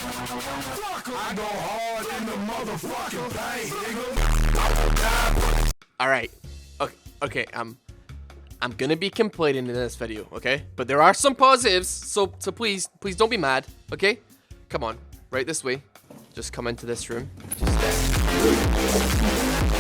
I go hard in the motherfucking paint, nigga. Alright. Okay, I'm gonna be complaining in this video, okay? But there are some positives, so please don't be mad, okay? Come on, right this way. Just come into this room.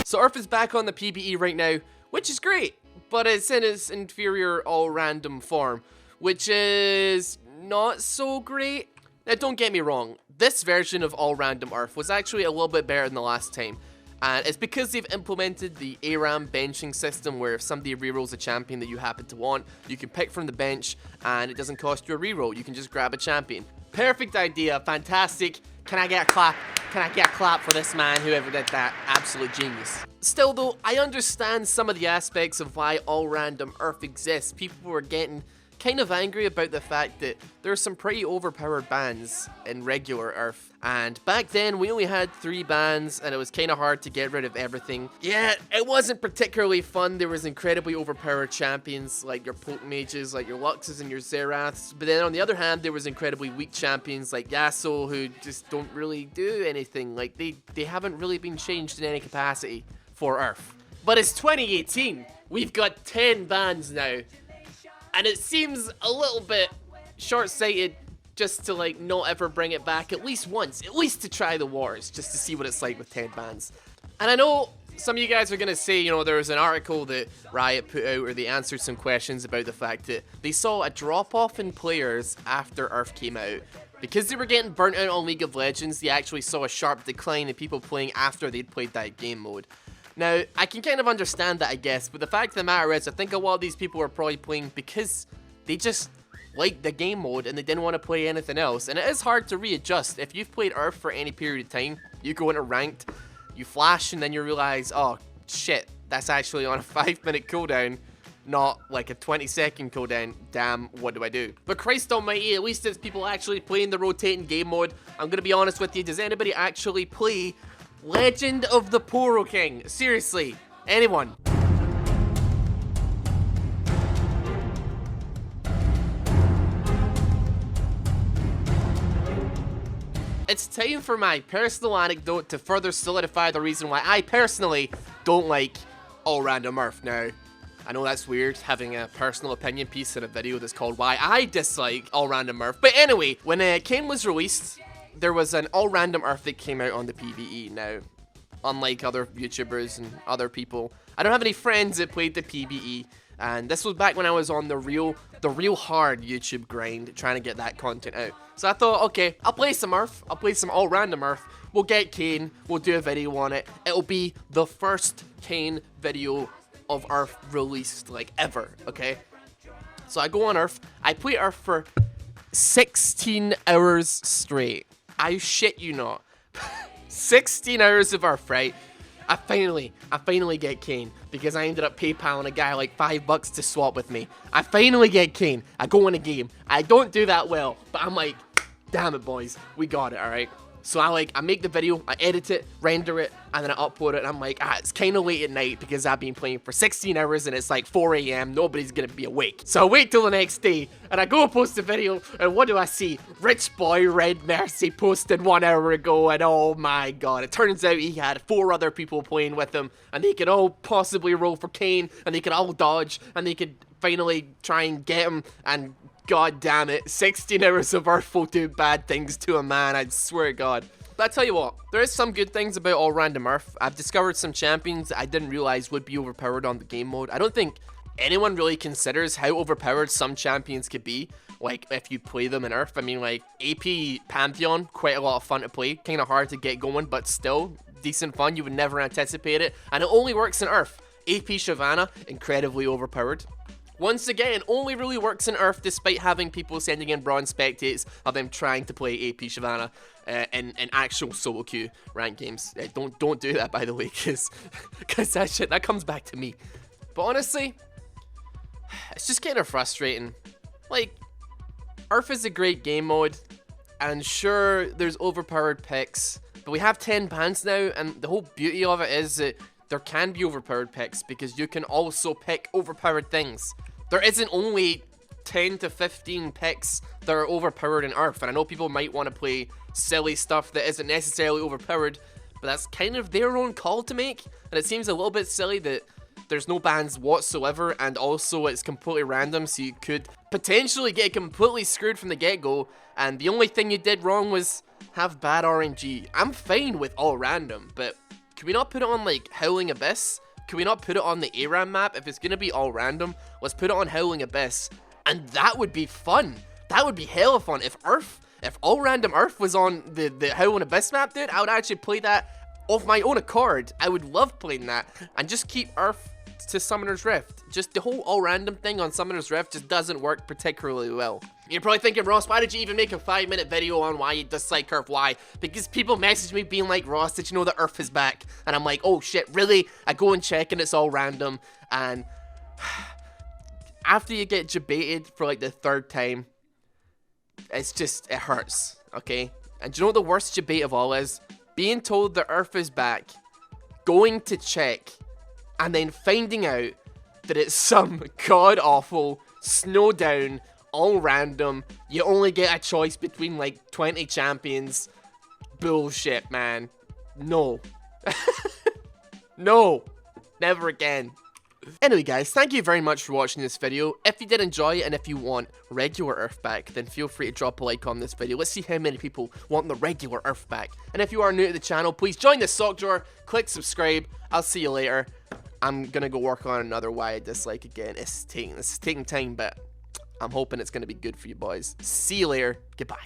So URF is back on the PBE right now, which is great, but it's in its inferior all-random form, which is not so great. Now, don't get me wrong, this version of all-random URF was actually a little bit better than the last time. And it's because they've implemented the ARAM benching system where if somebody rerolls a champion that you happen to want, you can pick from the bench and it doesn't cost you a reroll. You can just grab a champion. Perfect idea, fantastic. Can I get a clap? Can I get a clap for this man, whoever did that? Absolute genius. Still though, I understand some of the aspects of why all-random URF exists. People were getting kind of angry about the fact that there's some pretty overpowered bans in regular URF. And back then, we only had 3 bans, and it was kind of hard to get rid of everything. Yeah, it wasn't particularly fun. There was incredibly overpowered champions, like your Potent Mages, like your Luxes and your Zeraths. But then on the other hand, there was incredibly weak champions like Yasuo, who just don't really do anything. Like, they haven't really been changed in any capacity for URF. But it's 2018. We've got 10 bans now. And it seems a little bit short-sighted just to like not ever bring it back at least once, at least to try the wars, just to see what it's like with 10 bans. And I know some of you guys are going to say, you know, there was an article that Riot put out where they answered some questions about the fact that they saw a drop-off in players after URF came out. Because they were getting burnt out on League of Legends, they actually saw a sharp decline in people playing after they'd played that game mode. Now, I can kind of understand that, I guess, but the fact of the matter is, I think a lot of these people are probably playing because they just liked the game mode and they didn't want to play anything else. And it is hard to readjust. If you've played URF for any period of time, you go into ranked, you flash, and then you realize, oh, shit, that's actually on a 5-minute cooldown, not like a 20-second cooldown. Damn, what do I do? But Christ almighty, at least there's people actually playing the rotating game mode. I'm going to be honest with you, does anybody actually play Legend of the Poro King? Seriously, anyone? It's time for my personal anecdote to further solidify the reason why I personally don't like all-random URF. Now, I know that's weird, having a personal opinion piece in a video that's called Why I Dislike All-Random URF. But anyway, when Kane was released, there was an all-random URF that came out on the PBE. Now, unlike other YouTubers and other people, I don't have any friends that played the PBE, and this was back when I was on the real hard YouTube grind, trying to get that content out. So I thought, okay, I'll play some URF, I'll play some all-random URF, we'll get Kane, we'll do a video on it. It'll be the first Kane video of URF released, like, ever, okay? So I go on URF, I play URF for 16 hours straight. I shit you not. 16 hours of URF, right? I finally get Kane because I ended up PayPaling a guy like $5 to swap with me. I finally get Kane. I go in a game. I don't do that well, but I'm like, damn it, boys, we got it, all right? So I make the video, I edit it, render it, and then I upload it, and I'm like, it's kind of late at night because I've been playing for 16 hours and it's like 4 AM, nobody's gonna be awake. So I wait till the next day, and I go post the video, and what do I see? Rich Boy Red Mercy posted 1 hour ago, and oh my god, it turns out he had 4 other people playing with him, and they could all possibly roll for Kane, and they could all dodge, and they could finally try and get him, and god damn it, 16 hours of URF will do bad things to a man, I swear to god. But I tell you what, there is some good things about all-random URF. I've discovered some champions that I didn't realize would be overpowered on the game mode. I don't think anyone really considers how overpowered some champions could be, like if you play them in URF. I mean, like AP Pantheon, quite a lot of fun to play, kind of hard to get going, but still decent fun. You would never anticipate it, and it only works in URF. AP Shyvana, incredibly overpowered. Once again, only really works in URF despite having people sending in bronze spectates of them trying to play AP Shyvana in actual solo queue ranked games. Don't do that, by the way, because that comes back to me. But honestly, it's just kind of frustrating. Like, URF is a great game mode, and sure, there's overpowered picks, but we have 10 bans now, and the whole beauty of it is that there can be overpowered picks because you can also pick overpowered things. There isn't only 10 to 15 picks that are overpowered in URF. And I know people might want to play silly stuff that isn't necessarily overpowered, but that's kind of their own call to make. And it seems a little bit silly that there's no bans whatsoever, and also it's completely random, so you could potentially get completely screwed from the get-go, and the only thing you did wrong was have bad RNG. I'm fine with all random, but can we not put it on, like, Howling Abyss? Can we not put it on the ARAM map? If it's gonna be all random, let's put it on Howling Abyss, and that would be fun. That would be hella fun. If all random URF was on the Howling Abyss map, dude, I would actually play that of my own accord. I would love playing that, and just keep URF to Summoner's Rift. Just the whole all random thing on Summoner's Rift just doesn't work particularly well. You're probably thinking, Ross, why did you even make a 5-minute video on why you dislike URF? Why? Because people message me being like, Ross, did you know that URF is back? And I'm like, oh shit, really? I go and check and it's all random, and after you get debated for like the 3rd time, it's just, it hurts, okay? And do you know what the worst debate of all is? Being told that URF is back, going to check, and then finding out that it's some god-awful, snowdown, all random, you only get a choice between like 20 champions. Bullshit, man. No. No. Never again. Anyway guys, thank you very much for watching this video. If you did enjoy it and if you want regular URF back, then feel free to drop a like on this video. Let's see how many people want the regular URF back. And if you are new to the channel, please join the sock drawer, click subscribe. I'll see you later. I'm gonna go work on another Why I Dislike again. This is taking time, but I'm hoping it's gonna be good for you boys. See you later. Goodbye.